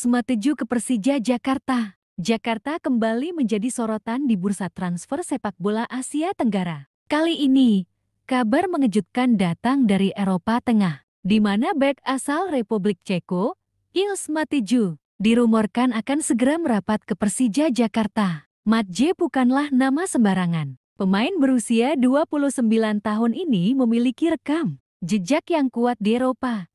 Mateju ke Persija Jakarta. Jakarta kembali menjadi sorotan di bursa transfer sepak bola Asia Tenggara. Kali ini, kabar mengejutkan datang dari Eropa Tengah, di mana bek asal Republik Ceko, Ils Mateju, dirumorkan akan segera merapat ke Persija Jakarta. Matje bukanlah nama sembarangan. Pemain berusia 29 tahun ini memiliki rekam jejak yang kuat di Eropa.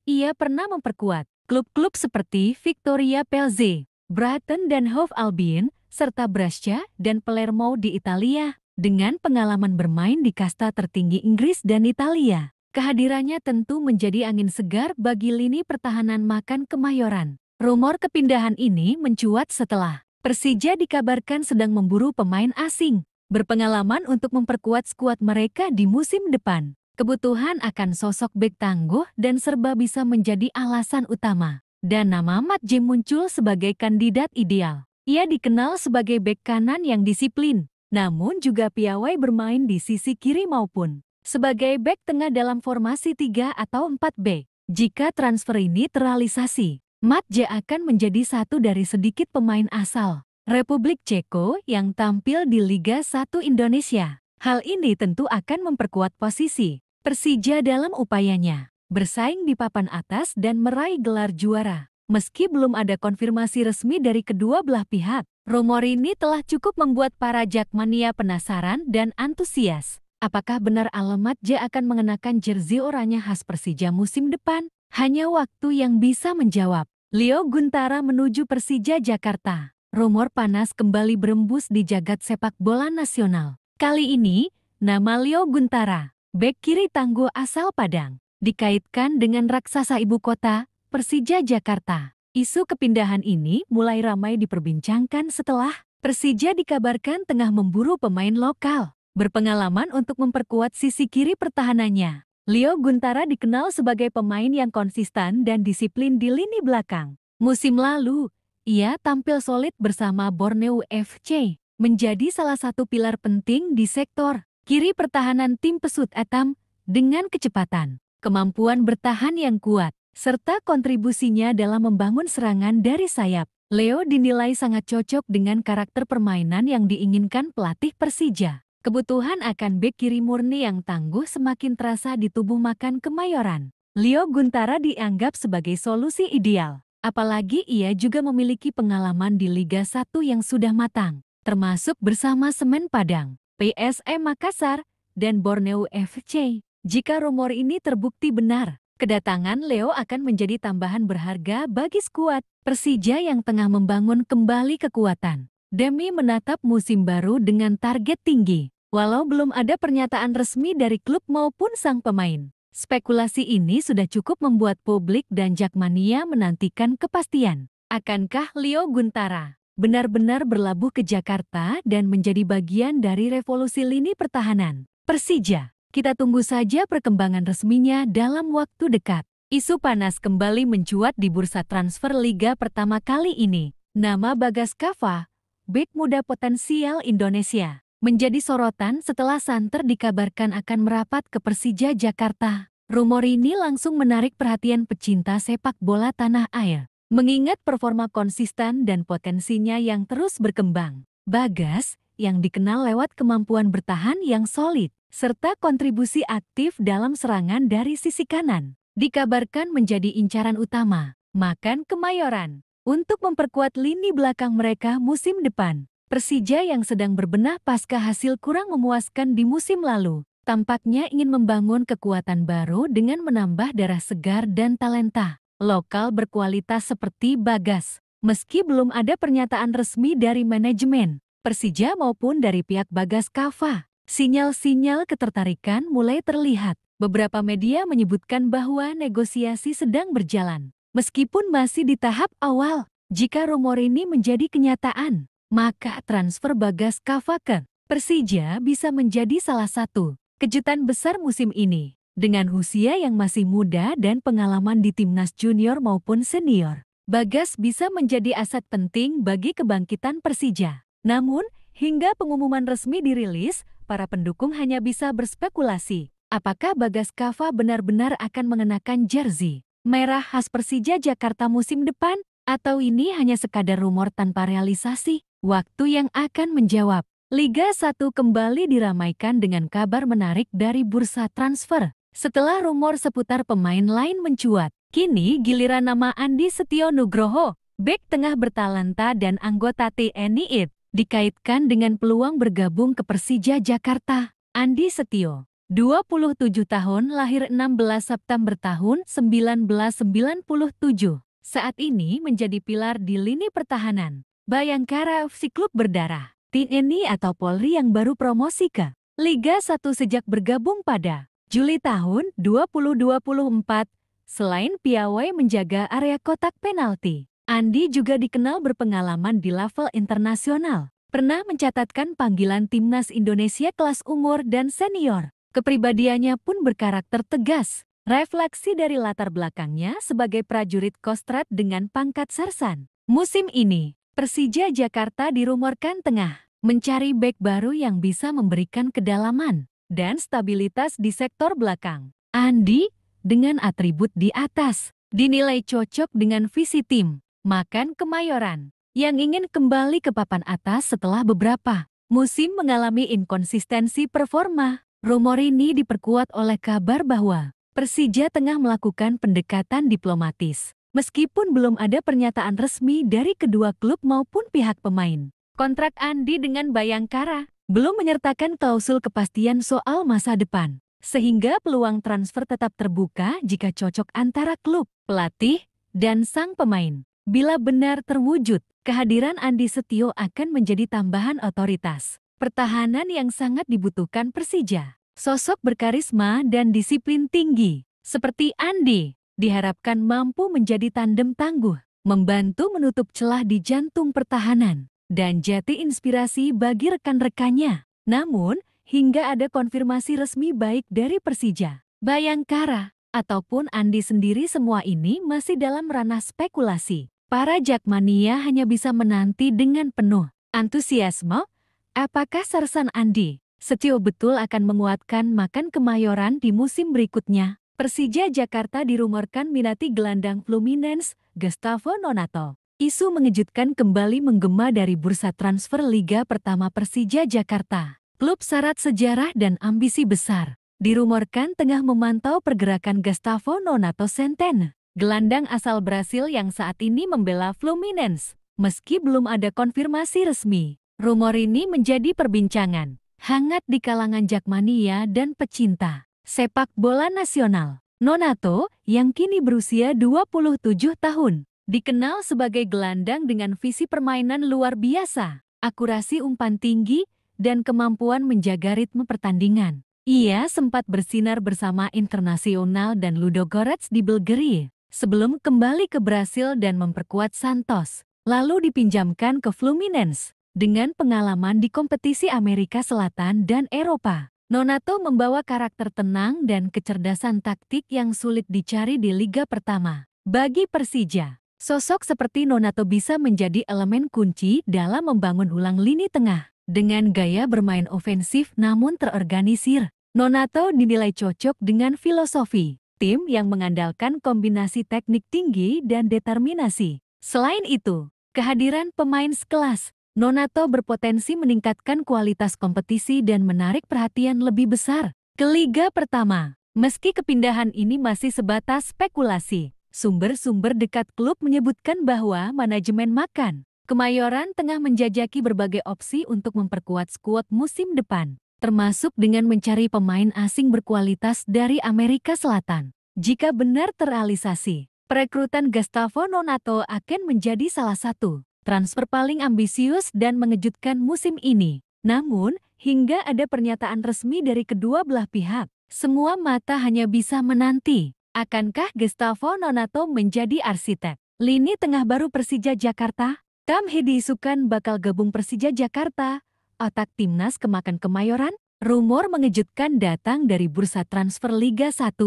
Ia pernah memperkuat klub-klub seperti Victoria Plzen, Brighton dan Hove Albion, serta Brescia dan Palermo di Italia. Dengan pengalaman bermain di kasta tertinggi Inggris dan Italia, kehadirannya tentu menjadi angin segar bagi lini pertahanan Macan Kemayoran. Rumor kepindahan ini mencuat setelah Persija dikabarkan sedang memburu pemain asing berpengalaman untuk memperkuat skuad mereka di musim depan. Kebutuhan akan sosok bek tangguh dan serba bisa menjadi alasan utama. Dan nama Matje muncul sebagai kandidat ideal. Ia dikenal sebagai bek kanan yang disiplin, namun juga piawai bermain di sisi kiri maupun sebagai bek tengah dalam formasi 3 atau 4 bek. Jika transfer ini terrealisasi, Matje akan menjadi satu dari sedikit pemain asal Republik Ceko yang tampil di Liga 1 Indonesia. Hal ini tentu akan memperkuat posisi Persija dalam upayanya bersaing di papan atas dan meraih gelar juara. Meski belum ada konfirmasi resmi dari kedua belah pihak, rumor ini telah cukup membuat para jakmania penasaran dan antusias. Apakah benar Matje akan mengenakan jersey oranye khas Persija musim depan? Hanya waktu yang bisa menjawab. Leo Guntara menuju Persija Jakarta. Rumor panas kembali berembus di jagat sepak bola nasional. Kali ini, nama Leo Guntara, bek kiri tangguh asal Padang, dikaitkan dengan raksasa ibu kota, Persija Jakarta. Isu kepindahan ini mulai ramai diperbincangkan setelah Persija dikabarkan tengah memburu pemain lokal berpengalaman untuk memperkuat sisi kiri pertahanannya. Leo Guntara dikenal sebagai pemain yang konsisten dan disiplin di lini belakang. Musim lalu, ia tampil solid bersama Borneo FC, menjadi salah satu pilar penting di sektor kiri pertahanan tim Pesut Etam. Dengan kecepatan, kemampuan bertahan yang kuat, serta kontribusinya dalam membangun serangan dari sayap, Leo dinilai sangat cocok dengan karakter permainan yang diinginkan pelatih Persija. Kebutuhan akan bek kiri murni yang tangguh semakin terasa di tubuh Macan Kemayoran. Leo Guntara dianggap sebagai solusi ideal, apalagi ia juga memiliki pengalaman di Liga 1 yang sudah matang, termasuk bersama Semen Padang, PSM Makassar, dan Borneo FC. Jika rumor ini terbukti benar, kedatangan Leo akan menjadi tambahan berharga bagi skuad Persija yang tengah membangun kembali kekuatan demi menatap musim baru dengan target tinggi. Walau belum ada pernyataan resmi dari klub maupun sang pemain, spekulasi ini sudah cukup membuat publik dan jakmania menantikan kepastian. Akankah Leo Guntara benar-benar berlabuh ke Jakarta dan menjadi bagian dari revolusi lini pertahanan Persija? Kita tunggu saja perkembangan resminya dalam waktu dekat. Isu panas kembali mencuat di bursa transfer Liga pertama kali ini. Nama Bagas Kava, bek muda potensial Indonesia, menjadi sorotan setelah santer dikabarkan akan merapat ke Persija Jakarta. Rumor ini langsung menarik perhatian pecinta sepak bola tanah air, mengingat performa konsisten dan potensinya yang terus berkembang. Bagas, yang dikenal lewat kemampuan bertahan yang solid, serta kontribusi aktif dalam serangan dari sisi kanan, dikabarkan menjadi incaran utama Macan Kemayoran untuk memperkuat lini belakang mereka musim depan. Persija yang sedang berbenah pasca hasil kurang memuaskan di musim lalu, tampaknya ingin membangun kekuatan baru dengan menambah darah segar dan talenta lokal berkualitas seperti Bagas. Meski belum ada pernyataan resmi dari manajemen Persija maupun dari pihak Bagas Kava, sinyal-sinyal ketertarikan mulai terlihat. Beberapa media menyebutkan bahwa negosiasi sedang berjalan. Meskipun masih di tahap awal, jika rumor ini menjadi kenyataan, maka transfer Bagas Kava ke Persija bisa menjadi salah satu kejutan besar musim ini. Dengan usia yang masih muda dan pengalaman di timnas junior maupun senior, Bagas bisa menjadi aset penting bagi kebangkitan Persija. Namun, hingga pengumuman resmi dirilis, para pendukung hanya bisa berspekulasi. Apakah Bagas Kava benar-benar akan mengenakan jersey merah khas Persija Jakarta musim depan? Atau ini hanya sekadar rumor tanpa realisasi? Waktu yang akan menjawab. Liga 1 kembali diramaikan dengan kabar menarik dari bursa transfer. Setelah rumor seputar pemain lain mencuat, kini giliran nama Andi Setio Nugroho, bek tengah bertalenta dan anggota TNI IT, dikaitkan dengan peluang bergabung ke Persija Jakarta. Andi Setio, 27 tahun, lahir 16 September tahun 1997. Saat ini menjadi pilar di lini pertahanan Bayangkara FC, klub berdarah TNI atau Polri yang baru promosi ke Liga 1 sejak bergabung pada Juli tahun 2024. Selain piawai menjaga area kotak penalti, Andi juga dikenal berpengalaman di level internasional. Pernah mencatatkan panggilan timnas Indonesia kelas umur dan senior. Kepribadiannya pun berkarakter tegas. Refleksi dari latar belakangnya sebagai prajurit Kostrad dengan pangkat sersan. Musim ini, Persija Jakarta dirumorkan tengah mencari bek baru yang bisa memberikan kedalaman dan stabilitas di sektor belakang. Andi, dengan atribut di atas, dinilai cocok dengan visi tim Makan Kemayoran yang ingin kembali ke papan atas setelah beberapa musim mengalami inkonsistensi performa. Rumor ini diperkuat oleh kabar bahwa Persija tengah melakukan pendekatan diplomatis. Meskipun belum ada pernyataan resmi dari kedua klub maupun pihak pemain. Kontrak Andi dengan Bayangkara belum menyertakan klausul kepastian soal masa depan, sehingga peluang transfer tetap terbuka jika cocok antara klub, pelatih, dan sang pemain. Bila benar terwujud, kehadiran Andi Setio akan menjadi tambahan otoritas pertahanan yang sangat dibutuhkan Persija. Sosok berkarisma dan disiplin tinggi, seperti Andi, diharapkan mampu menjadi tandem tangguh, membantu menutup celah di jantung pertahanan, dan jadi inspirasi bagi rekan-rekannya. Namun, hingga ada konfirmasi resmi baik dari Persija, Bayangkara, ataupun Andi sendiri, semua ini masih dalam ranah spekulasi. Para Jakmania hanya bisa menanti dengan penuh antusiasme, apakah sersan Andi Setio betul akan menguatkan Makan Kemayoran di musim berikutnya. Persija Jakarta dirumorkan minati gelandang Fluminense, Gustavo Nonato. Isu mengejutkan kembali menggema dari bursa transfer Liga Pertama Persija Jakarta. Klub syarat sejarah dan ambisi besar, dirumorkan tengah memantau pergerakan Gustavo Nonato Centene, gelandang asal Brasil yang saat ini membela Fluminense. Meski belum ada konfirmasi resmi, rumor ini menjadi perbincangan hangat di kalangan Jakmania dan pecinta sepak bola nasional. Nonato, yang kini berusia 27 tahun, dikenal sebagai gelandang dengan visi permainan luar biasa, akurasi umpan tinggi, dan kemampuan menjaga ritme pertandingan. Ia sempat bersinar bersama Internacional dan Ludogorets di Belgrade, sebelum kembali ke Brasil dan memperkuat Santos, lalu dipinjamkan ke Fluminense. Dengan pengalaman di kompetisi Amerika Selatan dan Eropa, Nonato membawa karakter tenang dan kecerdasan taktik yang sulit dicari di Liga Pertama. Bagi Persija, sosok seperti Nonato bisa menjadi elemen kunci dalam membangun ulang lini tengah. Dengan gaya bermain ofensif namun terorganisir, Nonato dinilai cocok dengan filosofi tim yang mengandalkan kombinasi teknik tinggi dan determinasi. Selain itu, kehadiran pemain sekelas Nonato berpotensi meningkatkan kualitas kompetisi dan menarik perhatian lebih besar ke Liga Pertama. Meski kepindahan ini masih sebatas spekulasi, sumber-sumber dekat klub menyebutkan bahwa manajemen Makan Kemayoran tengah menjajaki berbagai opsi untuk memperkuat skuad musim depan, termasuk dengan mencari pemain asing berkualitas dari Amerika Selatan. Jika benar terrealisasi, perekrutan Gustavo Nonato akan menjadi salah satu transfer paling ambisius dan mengejutkan musim ini. Namun, hingga ada pernyataan resmi dari kedua belah pihak, semua mata hanya bisa menanti. Akankah Gustavo Nonato menjadi arsitek lini tengah baru Persija Jakarta? Tam Hee diisukan bakal gabung Persija Jakarta, otak timnas Makan Kemayoran. Rumor mengejutkan datang dari bursa transfer Liga 1.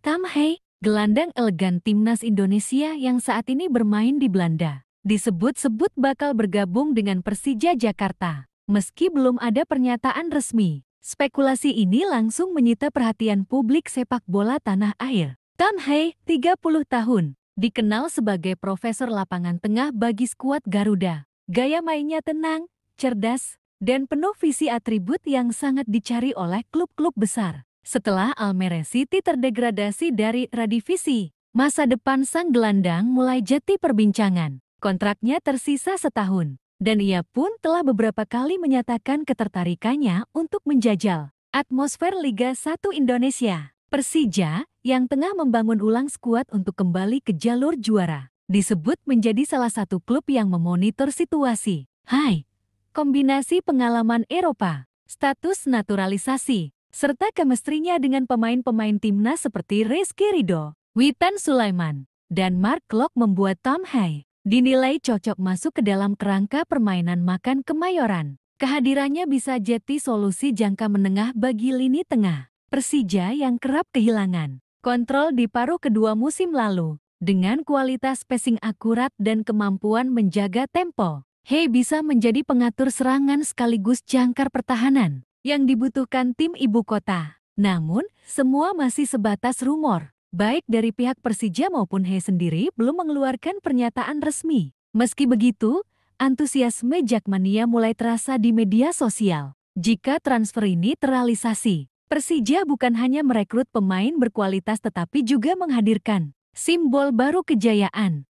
Tam Hee, gelandang elegan timnas Indonesia yang saat ini bermain di Belanda, disebut-sebut bakal bergabung dengan Persija Jakarta. Meski belum ada pernyataan resmi, spekulasi ini langsung menyita perhatian publik sepak bola tanah air. Tam Hee, 30 tahun, dikenal sebagai profesor lapangan tengah bagi skuad Garuda. Gaya mainnya tenang, cerdas, dan penuh visi atribut yang sangat dicari oleh klub-klub besar. Setelah Almere City terdegradasi dari Eredivisie, masa depan sang gelandang mulai jadi perbincangan. Kontraknya tersisa setahun, dan ia pun telah beberapa kali menyatakan ketertarikannya untuk menjajal atmosfer Liga 1 Indonesia. Persija, yang tengah membangun ulang skuad untuk kembali ke jalur juara, disebut menjadi salah satu klub yang memonitor situasi. Kombinasi pengalaman Eropa, status naturalisasi, serta kemestrinya dengan pemain-pemain timnas seperti Rizky Ridho, Witan Sulaiman, dan Mark Klok membuat Tom Hai dinilai cocok masuk ke dalam kerangka permainan makan Kemayoran. Kehadirannya bisa jadi solusi jangka menengah bagi lini tengah Persija yang kerap kehilangan kontrol di paruh kedua musim lalu. Dengan kualitas passing akurat dan kemampuan menjaga tempo, Hai bisa menjadi pengatur serangan sekaligus jangkar pertahanan yang dibutuhkan tim ibu kota. Namun, semua masih sebatas rumor. Baik dari pihak Persija maupun Hai sendiri belum mengeluarkan pernyataan resmi. Meski begitu, antusiasme Jakmania mulai terasa di media sosial. Jika transfer ini terrealisasi, Persija bukan hanya merekrut pemain berkualitas tetapi juga menghadirkan simbol baru kejayaan.